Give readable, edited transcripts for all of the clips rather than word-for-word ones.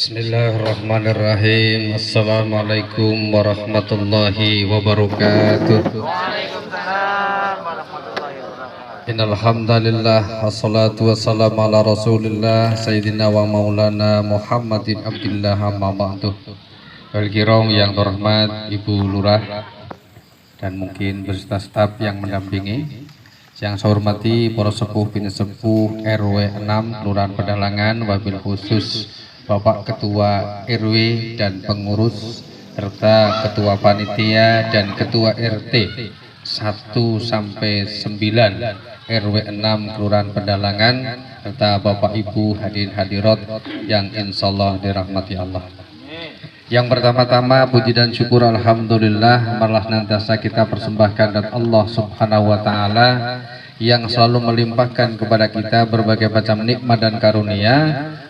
Bismillahirrahmanirrahim. Assalamualaikum warahmatullahi wabarakatuh. Waalaikumsalam warahmatullahi wabarakatuh. Innal hamdalillah wassalatu wassalamu ala Rasulillah sayyidina wa maulana Muhammadin Abdillah amma ba'du. Wal kiram yang terhormat Ibu Lurah dan mungkin beserta staf yang mendampingi. Yang saya hormati para sepuh bin sepuh RW 6 Kelurahan Pedalangan, wabil khusus Bapak Ketua RW dan pengurus serta Ketua Panitia dan Ketua RT 1 sampai 9 RW 6 Kelurahan Pedalangan serta Bapak Ibu hadirin hadirat yang insyaallah dirahmati Allah. Yang pertama-tama puji dan syukur alhamdulillah malah nantiasa kita persembahkan dan Allah Subhanahu wa taala yang selalu melimpahkan kepada kita berbagai macam nikmat dan karunia.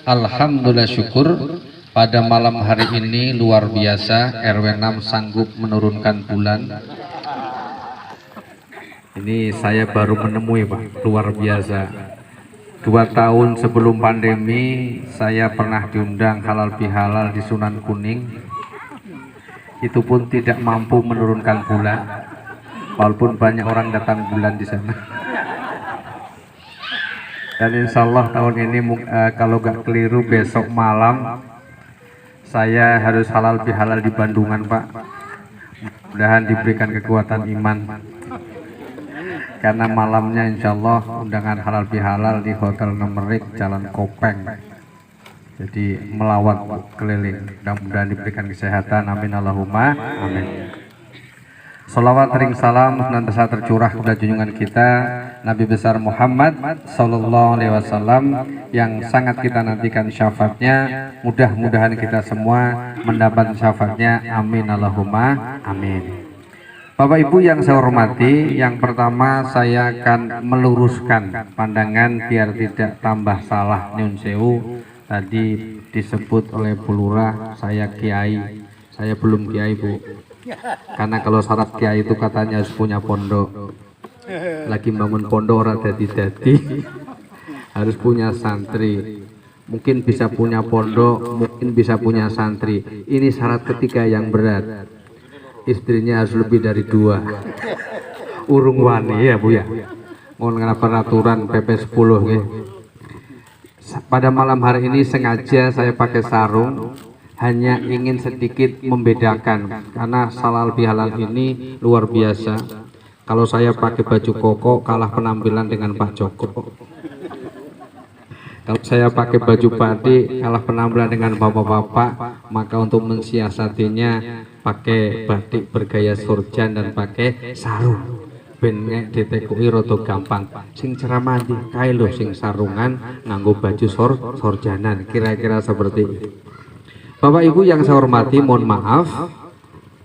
Alhamdulillah syukur pada malam hari ini luar biasa RW 6 sanggup menurunkan bulan. Ini saya baru menemui Pak, luar biasa. 2 tahun sebelum pandemi saya pernah diundang halal bihalal di Sunan Kuning, itu pun tidak mampu menurunkan bulan walaupun banyak orang datang bulan di sana. Dan insya Allah tahun ini kalau gak keliru besok malam saya harus halal bihalal di Bandungan Pak. Mudah-mudahan diberikan kekuatan iman karena malamnya insya Allah undangan halal bihalal di Hotel Nemerik Jalan Kopeng, jadi melawat keliling. Mudah-mudahan diberikan kesehatan, amin Allahumma amin. Salawat ring salam senantiasa tercurah kepada junjungan kita Nabi besar Muhammad Sallallahu Alaihi Wasallam yang sangat kita nantikan syafaatnya. Mudah-mudahan kita semua mendapat syafaatnya, amin Allahumma amin. Bapak Ibu yang saya hormati, yang pertama saya akan meluruskan pandangan biar tidak tambah salah. Nyun sewu, tadi disebut oleh Bu Lurah saya kiai, saya belum kiai Bu, karena kalau syarat kiai itu katanya harus punya pondok. Lagi bangun pondok orang dadi-dadi harus punya santri. Mungkin bisa punya pondok, mungkin bisa punya santri. Ini syarat ketiga yang berat. Istrinya harus lebih dari 2. Urung wani ya Bu ya. Mohon karena peraturan PP 10 ya. Pada malam hari ini sengaja saya pakai sarung, hanya ingin sedikit membedakan karena halal bihalal ini luar biasa. Kalau saya pakai baju koko kalah penampilan dengan Pak Joko. Kalau saya pakai baju batik kalah penampilan dengan bapak-bapak, maka untuk mensiasatinya pakai batik bergaya surjan dan pakai sarung. Ben ditekui roto gampang. Sing ceramah di kae lho sing sarungan nganggo baju sorjanan, kira-kira seperti itu. Bapak Ibu yang saya hormati, mohon maaf.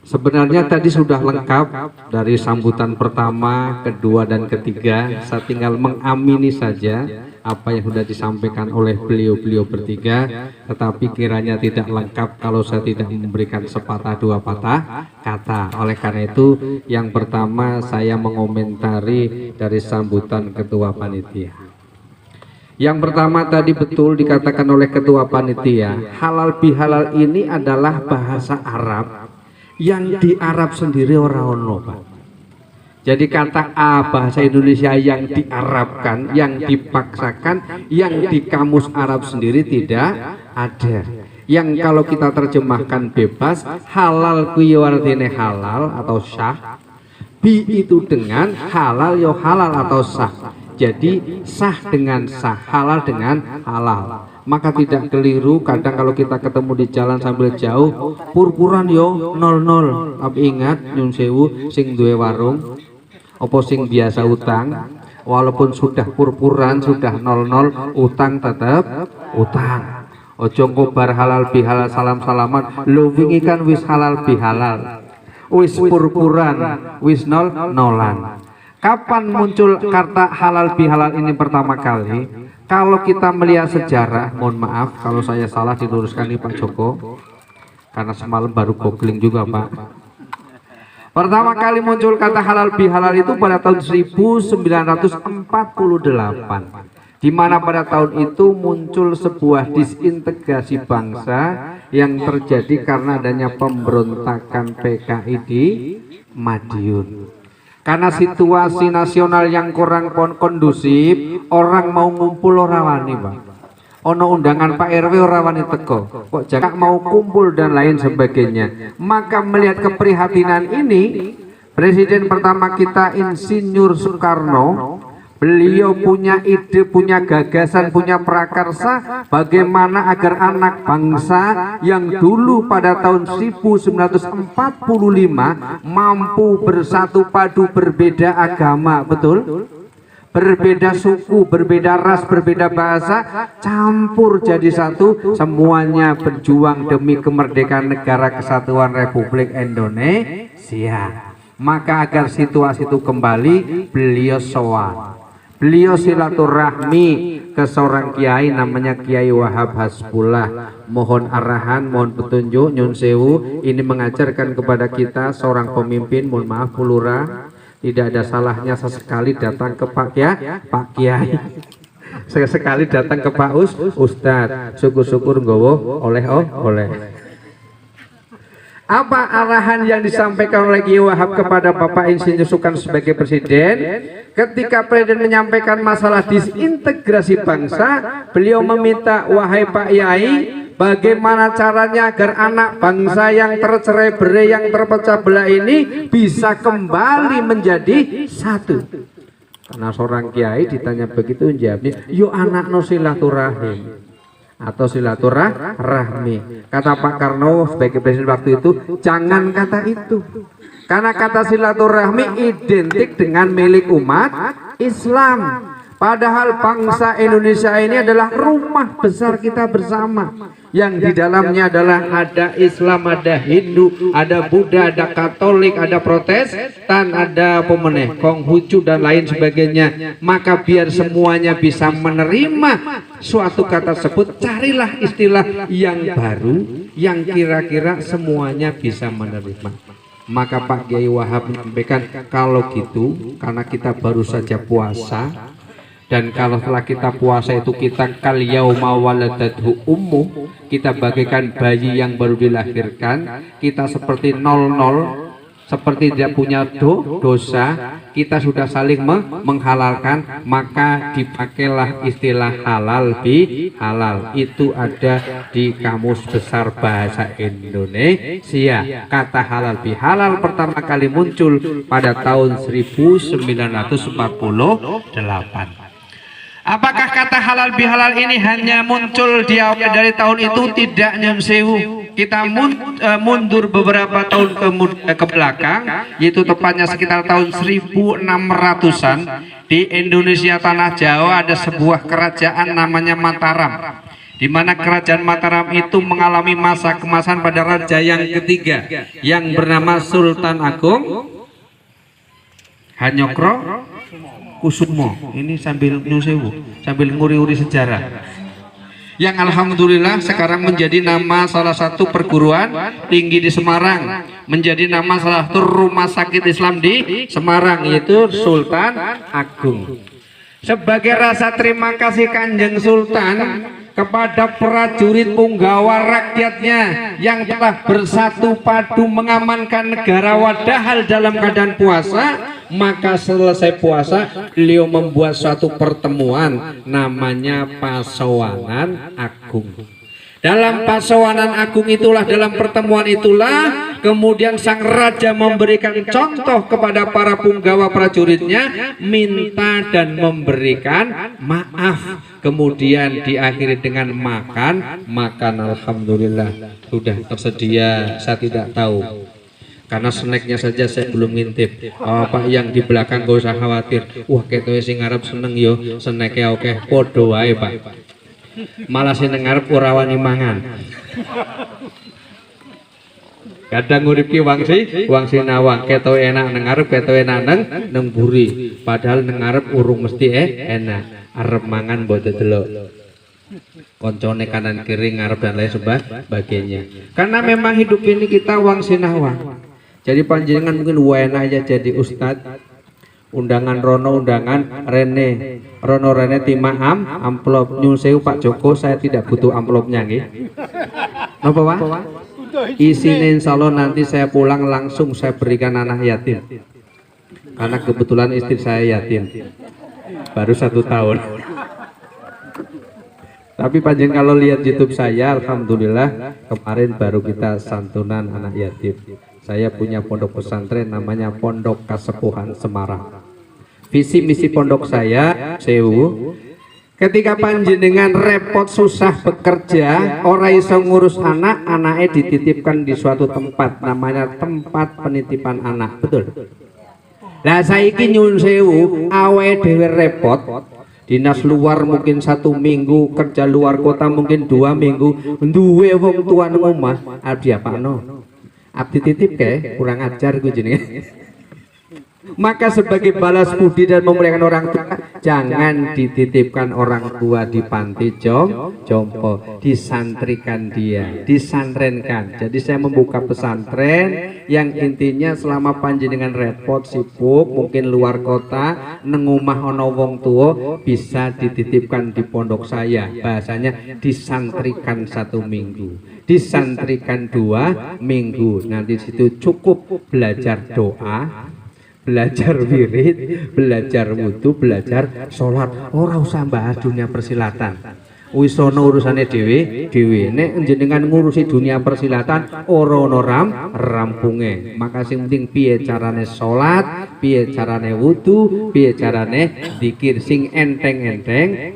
Sebenarnya tadi sudah lengkap dari sambutan pertama, kedua dan ketiga. Saya tinggal mengamini saja apa yang sudah disampaikan oleh beliau-beliau bertiga, tetapi kiranya tidak lengkap kalau saya tidak memberikan sepatah dua patah kata. Oleh karena itu, yang pertama saya mengomentari dari sambutan Ketua Panitia. Yang pertama tadi betul dikatakan oleh Ketua Panitia, halal bihalal ini adalah bahasa Arab yang di Arab sendiri orang-orang Pak. Jadi kata A bahasa Indonesia yang diarabkan, yang dipaksakan, yang di kamus Arab sendiri tidak ada. Yang kalau kita terjemahkan bebas, halal kuwi artine halal atau sah. Bi itu dengan halal yo halal atau sah. Jadi sah dengan sah, halal dengan halal. Maka tidak keliru kadang kalau kita ketemu di jalan sambil jauh, purpuran yo 00. Tapi ingat nyun sewu sing duwe warung opo sing biasa utang, walaupun sudah purpuran sudah 00, utang tetap utang. Ojo ngobar halal bihalal salam-salaman, lu wingi kan wis halal bihalal, wis purpuran, wis nolan. Kapan muncul kata halal bihalal ini pertama kali? Kalau kita melihat sejarah, mohon maaf kalau saya salah diluruskan nih Pak Joko, karena semalam baru googling juga Pak. Pertama kali muncul kata halal bihalal itu pada tahun 1948. di mana pada tahun itu muncul sebuah disintegrasi bangsa yang terjadi karena adanya pemberontakan PKI di Madiun. Karena situasi nasional yang kurang kondusif, orang mau ngumpul ora wani, Pak. Ono undangan Pak RW ora wani teko, kok jangan mau kumpul dan lain sebagainya. Maka melihat keprihatinan ini, Presiden pertama kita Insinyur Soekarno, beliau punya ide, punya gagasan, punya prakarsa bagaimana agar anak bangsa yang dulu pada tahun 1945 mampu bersatu padu, berbeda agama, betul? Berbeda suku, berbeda ras, berbeda bahasa, campur jadi satu, semuanya berjuang demi kemerdekaan negara kesatuan Republik Indonesia. Maka agar situasi itu kembali, beliau sowan. Beliau silaturahmi ke seorang kiai namanya Kiai Wahab Hasbullah. Mohon arahan, mohon petunjuk, nyun sewu. Ini mengajarkan kepada kita seorang pemimpin, mohon maaf Lurah, tidak ada salahnya sesekali datang ke Pak Kiai. Sesekali datang ke Pak Ustadz. Syukur-syukur nggowo oleh. Apa arahan yang disampaikan oleh Kiai Wahab kepada Bapak Insinyur Soekarno sebagai presiden? Ketika presiden menyampaikan masalah disintegrasi bangsa, beliau meminta, wahai Pak Yai, bagaimana caranya agar anak bangsa yang tercerai-berai, yang terpecah belah ini bisa kembali menjadi satu. Karena seorang kiai ditanya begitu, jawabnya, yuk anak no silaturahim atau silaturahmi. Kata Pak Karno sebagai presiden waktu itu, jangan kata itu, karena kata silaturahmi identik dengan milik umat Islam. Padahal bangsa Indonesia ini adalah rumah besar kita bersama, yang di dalamnya adalah ada Islam, ada Hindu, ada Buddha, ada Katolik, ada Protestan, ada pemeneh Konghucu dan lain sebagainya. Maka biar semuanya bisa menerima suatu kata tersebut, carilah istilah yang baru yang kira-kira semuanya bisa menerima. Maka Pak Kiai Wahab menyampaikan, kalau gitu, karena kita baru saja puasa, dan kalau setelah kita puasa itu kita kal yauma waladathu ummu, kita bagaikan bayi yang baru dilahirkan, kita seperti 00, seperti tidak punya dosa, kita sudah saling menghalalkan, maka dipakailah istilah halal bihalal. Itu ada di Kamus Besar Bahasa Indonesia. Kata halal bihalal pertama kali muncul pada tahun 1948. Apakah kata halal bihalal ini hanya muncul di awal dari tahun itu? Tidak, nyun sewu. Kita mundur beberapa tahun ke belakang, yaitu tepatnya sekitar tahun 1600-an. Di Indonesia tanah Jawa ada sebuah kerajaan namanya Mataram, di mana kerajaan Mataram itu mengalami masa kemasan pada raja yang ketiga yang bernama Sultan Agung Hanyokro Kusumo. Ini sambil nyusewu, sambil nguri-uri sejarah, yang alhamdulillah sekarang menjadi nama salah satu perguruan tinggi di Semarang, menjadi nama salah satu rumah sakit Islam di Semarang, yaitu Sultan Agung. Sebagai rasa terima kasih Kanjeng Sultan kepada prajurit punggawa rakyatnya yang telah bersatu padu mengamankan negara wadahal dalam keadaan puasa, maka selesai puasa beliau membuat suatu pertemuan namanya Pasawanan Agung. Dalam Pasawanan Agung itulah, dalam pertemuan itulah kemudian sang raja memberikan contoh kepada para punggawa prajuritnya, minta dan memberikan maaf. Kemudian diakhiri dengan makan. Alhamdulillah sudah tersedia, saya tidak tahu karena snacknya saja saya belum ngintip. Pak yang di belakang gak usah khawatir, wah ketoke sing ngarep seneng yo snacknya oke, podo wae Pak, malah sing ngarep ora wani mangan. Kadang ngurip ki wang sinawang, ketoke enak nang ngarep, ketoke enak nang buri, padahal nang ngarep urung mesti enak. Arep mangan mbok delok koncone kanan kiri ngarep dan lain sebagainya. Karena memang hidup ini kita wang sinawang. Jadi panjenengan mungkin enak aja jadi ustad, undangan Rono, undangan Rene, Rono Rene timah amplop. Nyun sewu Pak Joko, saya tidak butuh amplopnya nggih. Napa Pak? Isinya insya Allah nanti saya pulang langsung saya berikan anak yatim, karena kebetulan istri saya yatim baru 1 tahun. Tapi panjang kalau lihat YouTube saya, alhamdulillah kemarin baru kita santunan anak yatim. Saya punya pondok pesantren namanya Pondok Kasepuhan Semarang. Visi misi pondok saya sewu, ketika panjenengan repot susah bekerja, ora iso ngurus anak, anaknya dititipkan di suatu tempat namanya tempat penitipan anak. Betul. Lah saiki nyun sewu, awake dhewe repot, dinas luar mungkin 1 minggu, kerja luar kota mungkin 2 minggu, duwe wong tua nang omah, abdi apakno? Abdi titip kae, kurang ajar ku jenenge. Maka sebagai balas budi dan memuliakan orang tua, jangan dititipkan orang tua di panti jompo, disantrikan dia, disantrenkan. Jadi saya membuka pesantren yang intinya selama panjenengan repot sibuk mungkin luar kota neng omah ana wong tua, bisa dititipkan di pondok saya. Bahasanya disantrikan 1 minggu, disantrikan 2 minggu. Nanti situ cukup belajar doa, belajar wirid, belajar wudhu, belajar sholat. Ora usah bahas dunia persilatan, wis ana urusane dhewe. Nek jenengan ngurusi dunia persilatan ora ana rampunge. Maka sing penting piye carane sholat, piye carane wudhu, piye carane zikir sing enteng-enteng.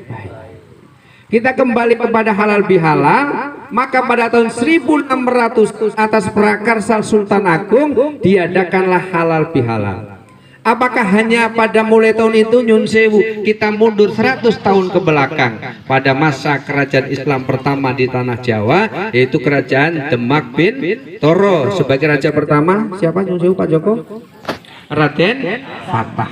Kita kembali kepada halal bihalal. Maka pada tahun 1600 atas prakarsa Sultan Agung diadakanlah halal bihalal. Apakah hanya pada mulai tahun itu nyun sewu, kita mundur 100 tahun ke belakang pada masa kerajaan Islam pertama di tanah Jawa, yaitu kerajaan Demak bin Toro. Sebagai raja pertama siapa nyun sewu Pak Joko? Raden Fatah.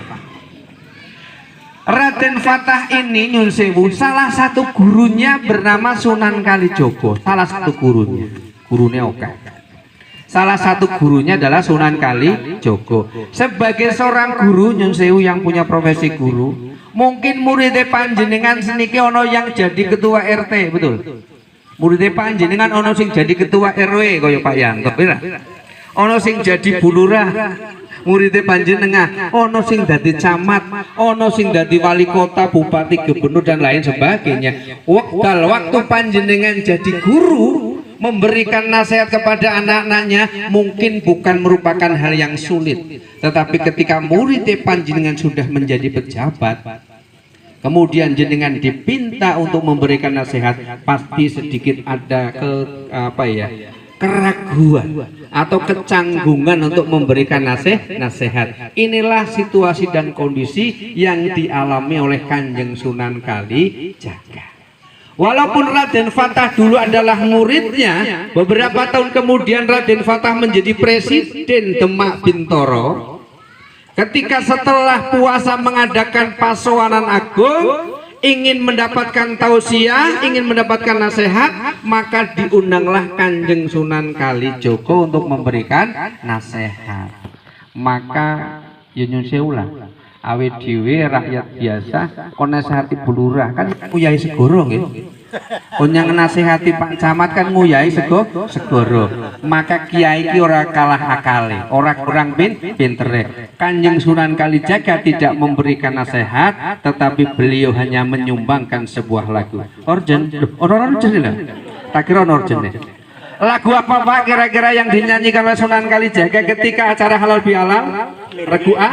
Raden Fatah ini nyun sewu, salah satu gurunya bernama Sunan Kalijogo. Salah satu gurunya oke. Salah satu gurunya adalah Sunan Kalijogo. Sebagai seorang guru nyun sewu yang punya profesi guru, mungkin muridnya panjenengan seniki ono yang jadi ketua RT, betul? Muridnya panjenengan ono sing jadi ketua RW kaya Pak Yanto, ono sing jadi bulurah. Muridnya panjenengan ono sing dadi camat, ono sing dadi wali kota, bupati, gubernur dan lain sebagainya. Waktu panjenengan jadi guru, memberikan nasihat kepada anak-anaknya mungkin bukan merupakan hal yang sulit. Tetapi ketika muridnya panjenengan sudah menjadi pejabat, kemudian jenengan dipinta untuk memberikan nasihat, pasti sedikit ada keraguan atau kecanggungan untuk memberikan nasihat. Inilah situasi dan kondisi yang dialami oleh Kanjeng Sunan Kalijaga. Walaupun Raden Fatah dulu adalah muridnya, beberapa tahun kemudian Raden Fatah menjadi presiden Demak Bintoro. Ketika setelah puasa mengadakan pasowanan agung, ingin mendapatkan tausiah, ingin mendapatkan nasihat, maka diundanglah Kanjeng Sunan Kalijogo untuk memberikan nasihat. Maka nyun sewu lah, awet dhewe rakyat biasa kon nasihati bulurah kan nguyai segoro nggih. Kon yang nasihati Pak Camat kan nguyai segoro. Maka kiai ki ora kalah akale, ora kurang pintere. Kanjeng Sunan Kalijaga tidak memberikan nasihat, tetapi beliau hanya menyumbangkan sebuah lagu. Orjen, orang orjen lah. Tak kira orjen. Lagu apa Pak kira-kira yang dinyanyikan oleh Sunan Kalijaga ketika acara halal bihalal? Regu A?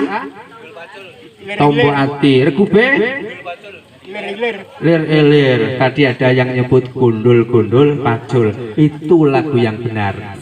Tombo ati. Regu B? Lir. Tadi ada yang nyebut gundul pacul. Itu lagu yang benar.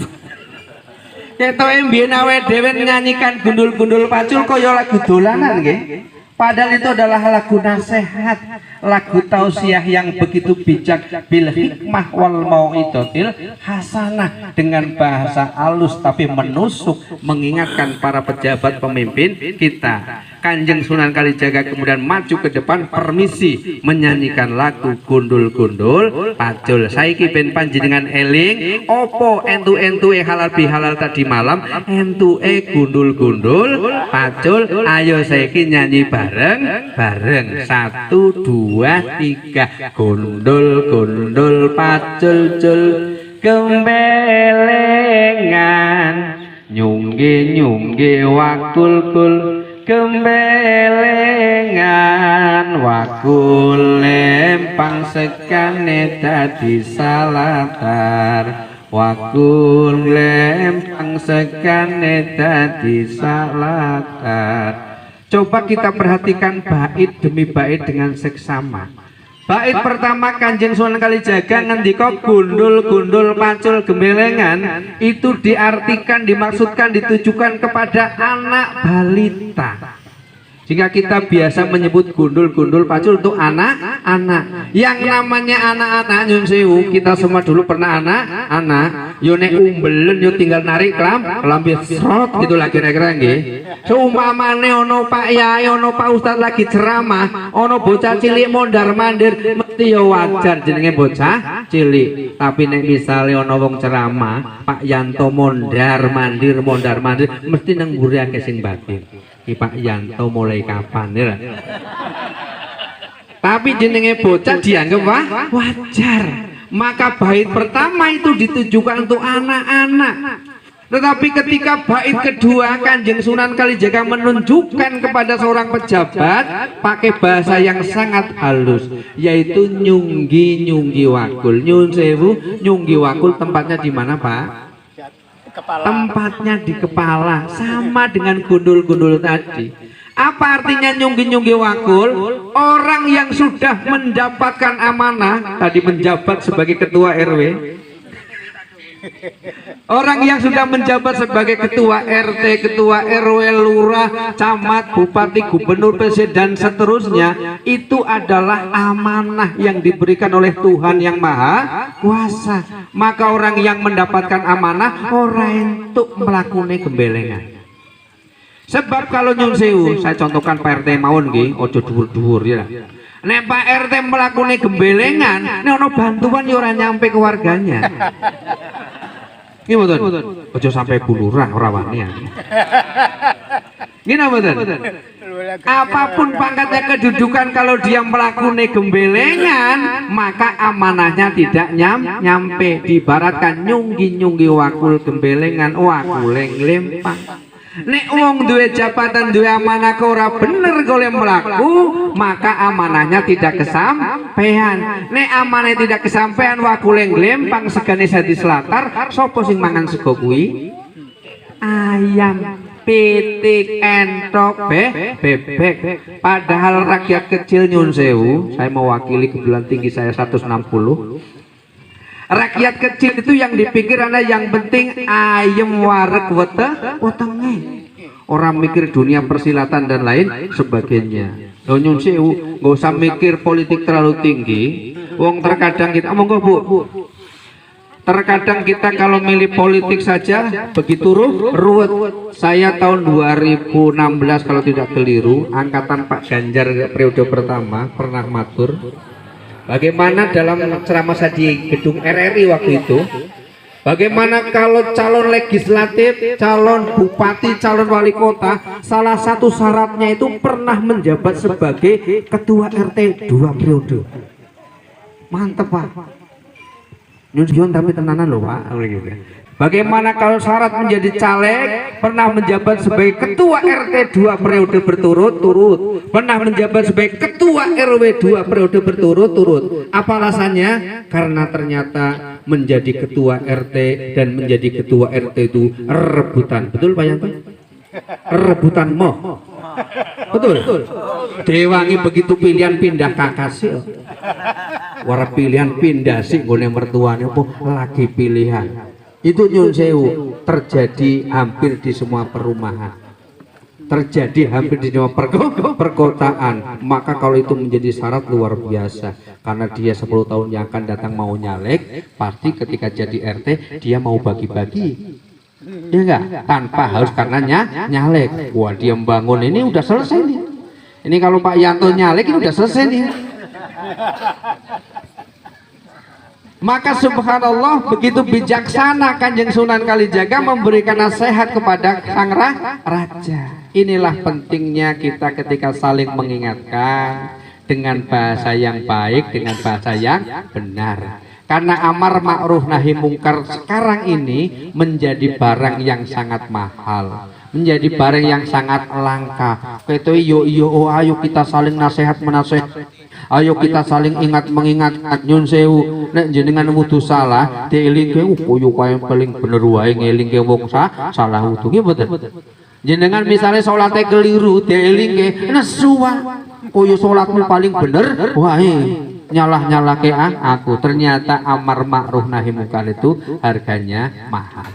Ketoke mbiyen awake dhewe nyanyikan gundul pacul kaya lagu dolanan nggih. Padahal itu adalah lagu nasihat, lagu tausiah yang begitu bijak, bil hikmah wal mau'izatil hasanah, dengan bahasa halus tapi menusuk, mengingatkan para pejabat pemimpin kita. Kanjeng Sunan Kalijaga kemudian maju ke depan, permisi menyanyikan lagu gundul-gundul pacul. Saiki ben panjenengan eling opo entu-entuke halal bihalal tadi malam, entuke gundul-gundul pacul. Ayo saiki nyanyi bareng-bareng. 1 2 3 gundul-gundul pacul-cul gembelengan nyunggi-nyunggi wakul-kul gembelengan wakul lempang sekane dadi salatar wakul lempang sekane dadi salatar. Coba kita perhatikan bait demi bait dengan seksama. Bait pertama Kanjeng Sunan Kalijaga ngendika gundul-gundul pacul gembelengan, itu diartikan, dimaksudkan, ditujukan kepada anak balita. Jika kita biasa menyebut gundul-gundul pacul untuk anak-anak. Yang namanya anak-anak nyun sewu, kita semua dulu pernah anak-anak. Yo nek umbelen yo tinggal narik kelambi srot gitulah kira-kira nggih. Seumpamane ono Pak Yai, ono Pak Ustadz lagi ceramah, ono bocah cilik mondar-mandir, mesti yo wajar jenenge bocah cilik. Tapi nek misale ono wong ceramah, Pak Yanto mondar-mandir, mesti nang mburi akeh sing batin. Ki Pak Yanto mulai kapan ya? Tapi jenenge bocah dianggap wajar. Maka bait pertama itu ditujukan untuk anak-anak. Tetapi ketika bait kedua Kanjeng Sunan Kalijaga menunjukkan kepada seorang pejabat pakai bahasa yang sangat halus, yaitu nyunggi-nyunggi wakul. Nyun sewu, nyunggi wakul tempatnya di mana, Pak? Tempatnya di kepala, sama dengan gundul-gundul tadi. Apa artinya nyunggi-nyunggi wakul? Orang yang sudah mendapatkan amanah, tadi menjabat sebagai ketua RW, orang yang sudah menjabat sebagai ketua RT, ketua RW, lurah, camat, bupati, gubernur, presiden dan seterusnya, itu adalah amanah yang diberikan oleh Tuhan yang Maha Kuasa. Maka orang yang mendapatkan amanah orang untuk melakukan gembelengan. Sebab kalau nyun sewu, saya contohkan Pak RT mawon nggih, ojo dhuwur-dhuwur ya. Nek Pak RT melakukan gembelengan, nek ono bantuan ya ora nyampe ke warganya. Ini betul, ojo sampai bulurah rawannya. Gini betul. Apapun pangkatnya, kedudukan, kalau dia melakukan gembelengan, maka amanahnya tidak nyampe. Diibaratkan nyunggi-nyunggi wakul gembelengan, wakul lempang. Nek wong duwe jabatan, duwe amanah kok ora bener golek mlaku, maka amanahnya tidak kesampaian. Nek amanah tidak kesampaian, wakule glempang segane sadi selatar, sapa sing mangan sego kuwi? Ayam, pitik, entok, bebek. Padahal rakyat kecil nyun sewu, saya mewakili kebetulan tinggi saya 160. Rakyat kecil itu yang dipikir adalah yang penting ayam wareg wetenge. Orang mikir dunia persilatan dan lain sebagainya. Nyun sewu, nggak usah mikir politik terlalu tinggi. Wong terkadang kita, monggo Bu. Terkadang kita kalau milih politik saja begitu ruwet. Saya tahun 2016 kalau tidak keliru, angkatan Pak Ganjar periode pertama pernah matur. Bagaimana dalam ceramah saya di gedung RRI waktu itu, bagaimana kalau calon legislatif, calon bupati, calon wali kota, salah satu syaratnya itu pernah menjabat sebagai ketua RT 2 periode. Mantep Pak. Nyun tapi tenanan loh Pak. Bagaimana kalau syarat menjadi caleg, pernah menjabat sebagai ketua RT 2 periode berturut-turut, pernah menjabat sebagai ketua RW 2 periode berturut-turut. Apa alasannya? Karena ternyata menjadi ketua RT dan menjadi ketua RT itu rebutan. Betul Pak Yanto? Rebutan moh. Betul. Dewangi begitu pilihan pindah kakasih. Wara pilihan pindah sih gone mertuane apa lagi pilihan. Itu nyun sewu terjadi hampir di semua perumahan, terjadi hampir di semua perkotaan. Maka kalau itu menjadi syarat luar biasa, karena dia 10 tahun yang akan datang mau nyalek, pasti ketika jadi RT dia mau bagi-bagi. Ya enggak? Tanpa harus karena nyalek. Wah, dia bangun ini udah selesai nih. Ini kalau Pak Yanto nyalek ini udah selesai nih. Maka subhanallah begitu bijaksana Kanjeng Sunan Kalijaga memberikan nasihat kepada sang raja. Inilah pentingnya kita ketika saling mengingatkan dengan bahasa yang baik, dengan bahasa yang benar. Karena amar ma'ruf nahi mungkar sekarang ini menjadi barang yang sangat mahal, menjadi barang yang sangat langka. Itu ayo kita saling nasihat menasehat. Ayo kita saling ingat mengingat nyun sewu nek jenengan wudu salah dielinge koyo kaya paling bener wae ngelinge wong salah wudu nggih mboten. Jenengan misalnya salate keliru dielinge nesu koyo salatmu paling bener wae nyalah-nyalake aku. Ternyata amar ma'ruf nahi mungkar itu harganya mahal.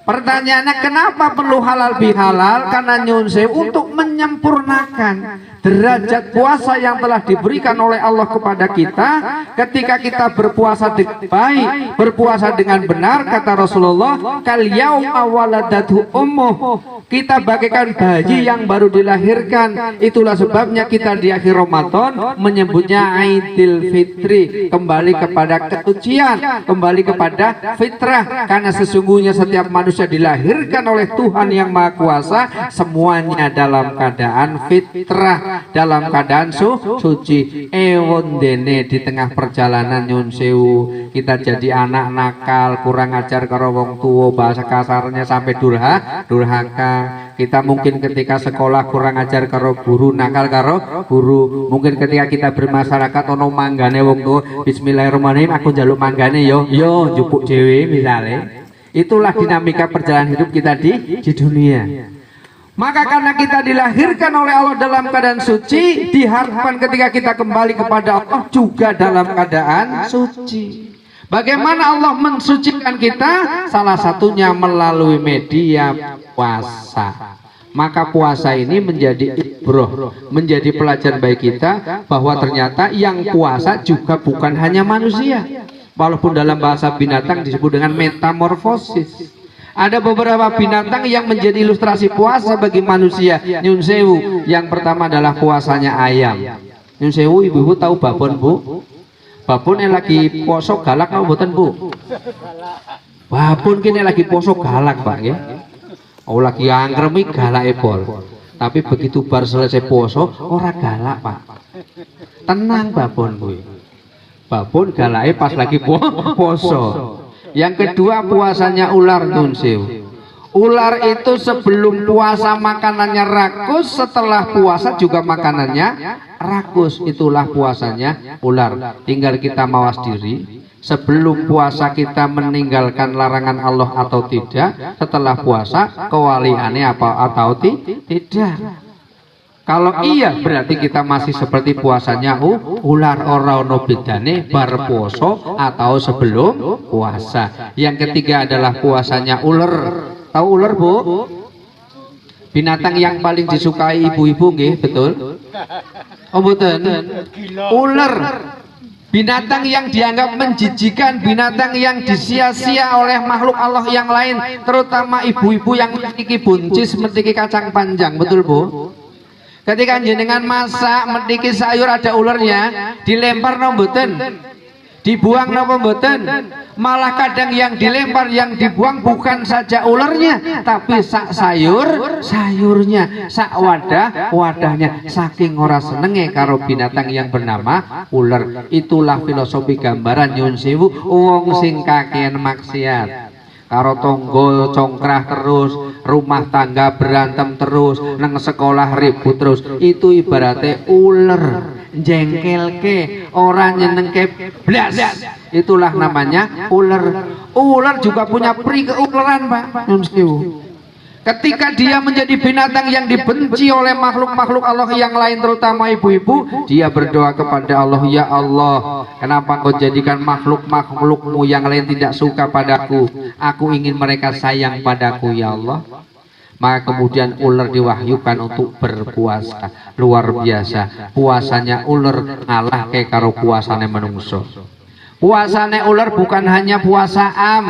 Pertanyaannya kenapa perlu halal bihalal? Karena nyun sewu untuk menyempurnakan derajat puasa yang telah diberikan oleh Allah kepada kita. Ketika kita berpuasa dengan baik, berpuasa dengan benar, kata Rasulullah, kal yauma waladatu ummuh, kita bagaikan bayi yang baru dilahirkan. Itulah sebabnya kita di akhir Ramadan menyebutnya Aidil Fitri, kembali kepada kesucian, kembali kepada fitrah. Karena sesungguhnya setiap manusia dilahirkan oleh Tuhan yang Maha Kuasa semuanya dalam keadaan fitrah, dalam keadaan suci. Ewon dene di tengah perjalanan nyun sewu kita jadi anak nakal, kurang ajar karo wong tua, bahasa kasarnya sampai durhaka. Kita mungkin ketika sekolah kurang ajar karo guru, nakal karo guru. Mungkin ketika kita bermasyarakat ono manggane wong tua, bismillahirrahmanirrahim aku njaluk manggane yo jupuk dhewe misalnya. Itulah dinamika perjalanan hidup kita di dunia. Maka karena kita dilahirkan oleh Allah dalam keadaan suci, diharapkan ketika kita kembali kepada Allah juga dalam keadaan suci. Bagaimana Allah mensucikan kita? Salah satunya melalui media puasa. Maka puasa ini menjadi ibroh, menjadi pelajaran bagi kita bahwa ternyata yang puasa juga bukan hanya manusia. Walaupun dalam bahasa binatang disebut dengan metamorfosis. Ada beberapa binatang yang menjadi ilustrasi puasa bagi manusia. Nyun sewu, yang pertama adalah puasanya ayam. Nyun sewu, ibu-ibu tahu babon bu? Babon yang lagi poso galak apa mboten bu? Babon kini lagi poso galak pak ya. Oh lagi angkremi galak ebol. Tapi begitu bar selesai poso ora galak pak. Tenang babon bu. Babon galake pas lagi poso. Yang kedua puasanya ular nyun sewu. Ular itu sebelum puasa makanannya rakus, setelah puasa juga makanannya rakus. Itulah puasanya ular. Tinggal kita mawas diri. Sebelum puasa kita meninggalkan larangan Allah atau tidak, setelah puasa kewaliannya apa atau tidak. Kalau iya berarti kita masih seperti puasanya ular, ora ono bedane bar poso atau sebelum puasa. Yang ketiga adalah puasanya ular. Tahu ular bu? Binatang yang paling disukai ibu-ibu nggih, betul? Oh betul. Ular. Binatang yang dianggap menjijikan, binatang yang disia-sia oleh makhluk Allah yang lain, terutama ibu-ibu yang memiliki buncis, memiliki kacang panjang, betul bu? Ketika jenengan masak metiki sayur ada ularnya, dilempar no mboten, dibuang no mboten. Malah kadang yang dilempar, yang dibuang bukan saja ularnya, tapi sak sayurnya, sak wadahnya. Saking ora senenge karo binatang yang bernama ular. Itulah filosofi gambaran nyun sewu wong sing kakean maksiat. Karo tonggo congkrah terus, rumah tangga berantem terus, nang sekolah ribut terus. Itu ibaratnya ular, jengkelke, orang nyenengke blas. Itulah namanya ular. Ular juga punya peri keuleran pak. Ketika dia menjadi binatang yang dibenci oleh makhluk-makhluk Allah yang lain, terutama ibu-ibu, dia berdoa kepada Allah, ya Allah, kenapa kau jadikan makhluk-makhlukmu yang lain tidak suka padaku? Aku ingin mereka sayang padaku, ya Allah. Maka kemudian ular diwahyukan untuk berpuasa. Luar biasa, puasanya ular ngalah ke karo puasane menungso. Puasane ular bukan hanya puasa am,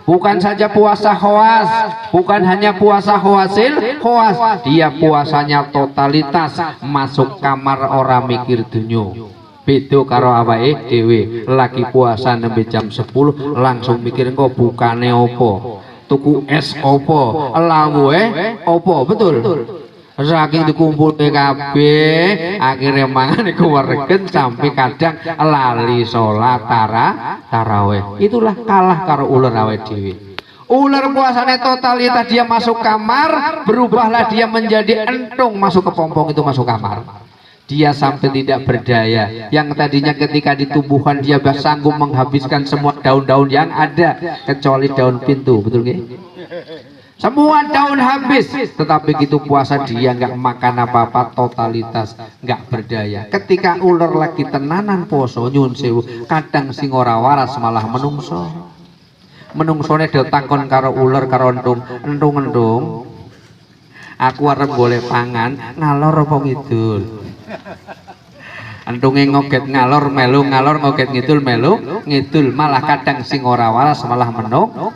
Bukan saja puasa khawas, bukan hanya puasa khawasil, khawas, dia puasanya totalitas, masuk kamar orang mikir dunyo. Beda karo awake dhewe, lagi puasa nembe jam 10 langsung mikir kok bukane opo, tuku es opo, lawuhe opo, betul. Saking dikumpul kabeh akhirnya mangan iku weregen sampai kadang lali salat tarawih. Itulah kalah karo ular awake dhewe. Ular puasanya totalitas, dia masuk kamar, berubahlah dia menjadi entung, masuk ke pompong itu masuk kamar. Dia sampai tidak berdaya. Yang tadinya ketika ditumbuhkan dia sanggup menghabiskan semua daun-daun yang ada kecuali daun pintu, betul nggih? Semua daun habis, tetapi gitu puasa dia nggak makan apa-apa, totalitas nggak berdaya. Ketika ular lagi tenanan poso nyun sewu, kadang sing ora waras malah menungso. Menungsone do takon karo ular karo entung. Aku arep boleh pangan ngalor apa ngidul. Entunge ngoget ngalor melu ngalor, ngoget ngidul melu ngidul, malah kadang sing ora waras malah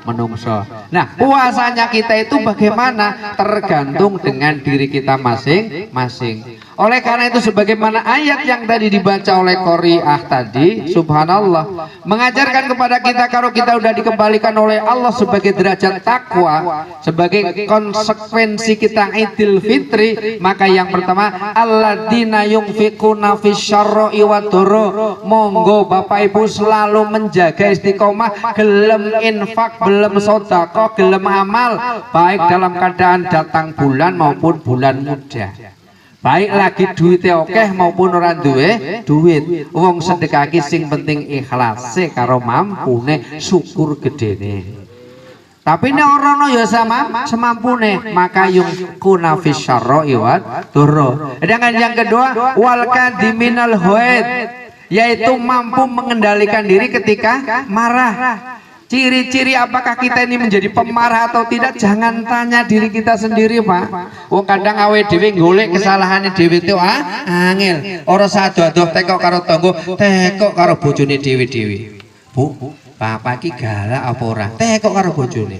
menungso. Nah, puasanya kita itu bagaimana tergantung dengan diri kita masing-masing. Oleh karena itu sebagaimana ayat yang tadi dibaca oleh Qori'ah tadi, subhanallah, mengajarkan kepada kita kalau kita sudah dikembalikan oleh Allah sebagai derajat takwa, sebagai konsekuensi kita Idul Fitri, maka yang pertama alladzina yunfiquna fisyarra'i wadurra, monggo Bapak Ibu selalu menjaga istiqomah, gelem infak, gelem sedekah, gelem amal, baik dalam keadaan datang bulan maupun bulan muda. Baik lagi duitnya okeh maupun orang duwe duit, wong sedekah ki sing penting ikhlas karo mampune, syukur gedene. Tapi nek ora ya sama semampune, maka yung kuna fisyarra'i wa durra. Dan yang kedua wal kadiminal haid, yaitu mampu mengendalikan diri ketika marah. Ciri-ciri apakah kita ini menjadi pemarah atau tidak, jangan tanya diri kita sendiri, Pak. Wong kadang awake dhewe golek kesalahane dhewe itu angel. Ora sado-ado teko karo tangga, teko karo bojone dhewe-dhewe. Bu, bapak iki galak apa ora? Teko karo bojone.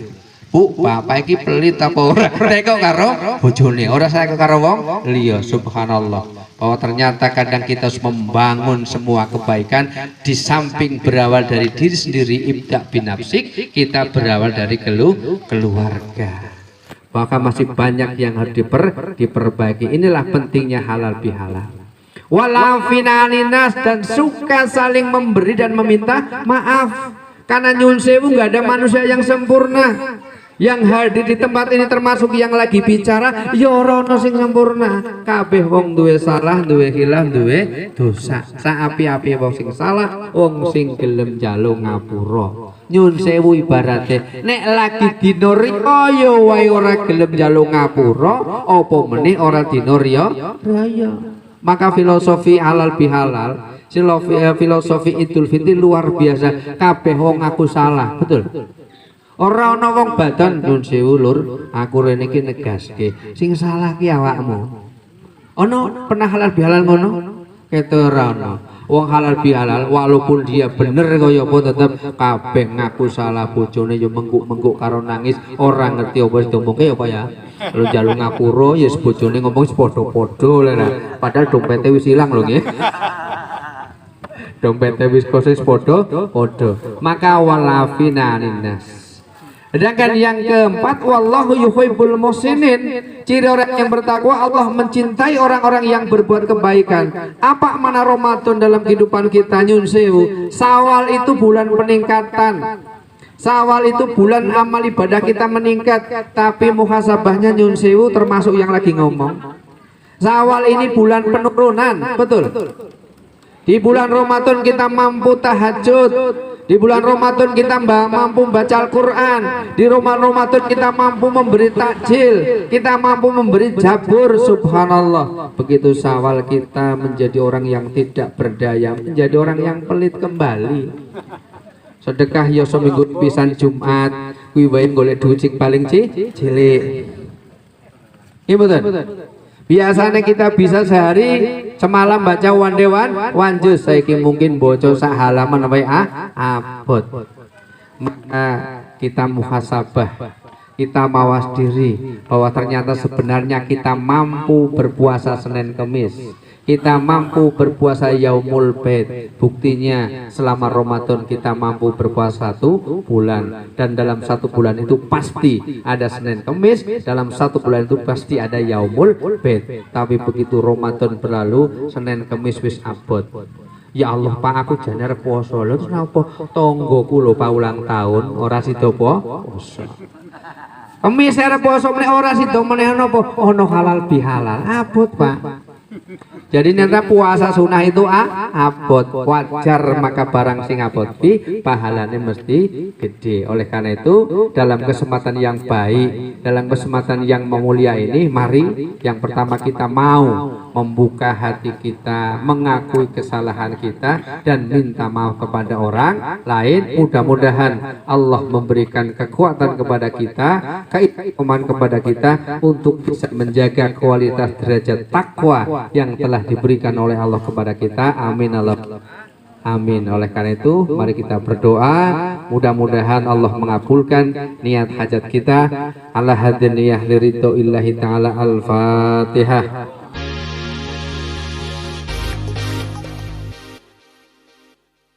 Bu, bapak iki pelit apa ora? Teko karo bojone. Ora teko karo wong liya. Subhanallah. Bahwa ternyata kadang kita harus membangun semua kebaikan di samping berawal dari diri sendiri, ibda binafsik, kita berawal dari keluarga. Maka masih banyak yang harus diperbaiki. Inilah pentingnya halal bihalal. Walafinanas, dan suka saling memberi dan meminta maaf. Karena nyun sewu nggak ada manusia yang sempurna. Yang hadir di tempat ini termasuk yang lagi bicara, ya ora ono sing sempurna. Kabeh wong duwe salah, duwe hilaf, duwe dosa. Saapi-api wong sing salah, wong sing gelem njaluk ngapura. Nyun sewu ibarate nek lagi dina raya ya wae ora gelem njaluk ngapura, apa meneh ora dina raya. Maka filosofi halal bihalal, filosofi Idul Fitri luar biasa. Kabeh wong aku salah, betul. Ora ana wong badan nyun sewu lur, aku rene iki negaske sing salah ki awakmu. Ana pernah halal bihalal ngono? Keto ora ana. Wong halal bihalal walaupun dia bener kaya apa tetep kabeh ngaku salah, bojone yo mengguk-mengguk karo nangis, ora ngerti apa sing diomongke apa ya. Lu njaluk ngapura ya bojone ngomong padha-padha lho. Padahal dompete wis ilang lho nggih. Dompete wis kosis padha. Maka walafina ninas. Sedangkan yang keempat, wallahu yuhibbul muhsinin, ciri orang yang bertakwa, Allah mencintai orang-orang yang berbuat kebaikan. Apa mana Ramadan dalam kehidupan kita nyun sewu? Syawal itu bulan peningkatan. Syawal itu bulan amal ibadah kita meningkat, tapi muhasabahnya nyun sewu termasuk yang lagi ngomong. Syawal ini bulan penurunan, betul. Di bulan Ramadan kita mampu tahajud. Di bulan Ramadan kita mampu baca Al-Quran. Di Ramadan kita mampu memberi takjil, kita mampu memberi jabur. Subhanallah. Begitu Syawal kita menjadi orang yang tidak berdaya, menjadi orang yang pelit kembali. Sedekah ya seminggu pisan Jumat, kuwi wae golek duit sing paling cilik. Iya betul. Biasanya kita bisa sehari semalam baca one juz, saiki mungkin bocor sak halaman apa abot. maka kita muhasabah, kita mawas diri bahwa ternyata sebenarnya kita mampu berpuasa Senin Kemis, kita mampu berpuasa Yaumul Bait. Buktinya selama Ramadan kita mampu berpuasa 1 bulan, dan dalam 1 bulan itu pasti ada Senin Kemis, dalam 1 bulan itu pasti ada Yaumul Bait. Tapi begitu Ramadan berlalu, Senin Kemis wis abot. Ya Allah Pak, aku jane arep poso. Lha terus napa? Tonggoku lho Pak ulang tahun ora sida poso. Kemis arep poso meneh ora sida meneh napa? Ono halal bihalal. Abot Pak. Jadi nyata puasa sunnah itu abot, wajar, maka barang sing abot pahalanya mesti gede. Oleh karena itu dalam kesempatan yang baik, dalam kesempatan yang memulia ini, mari yang pertama kita mau membuka hati kita, mengakui kesalahan kita dan minta maaf kepada orang lain. Mudah-mudahan Allah memberikan kekuatan kepada kita, keimanan kepada kita untuk bisa menjaga kualitas derajat takwa yang telah diberikan oleh Allah kepada kita. Amin Allah. Amin. Oleh karena itu mari kita berdoa, mudah-mudahan Allah mengabulkan niat hajat kita. Ala hadiniyah liridho illahi ta'ala. Al-Fatihah.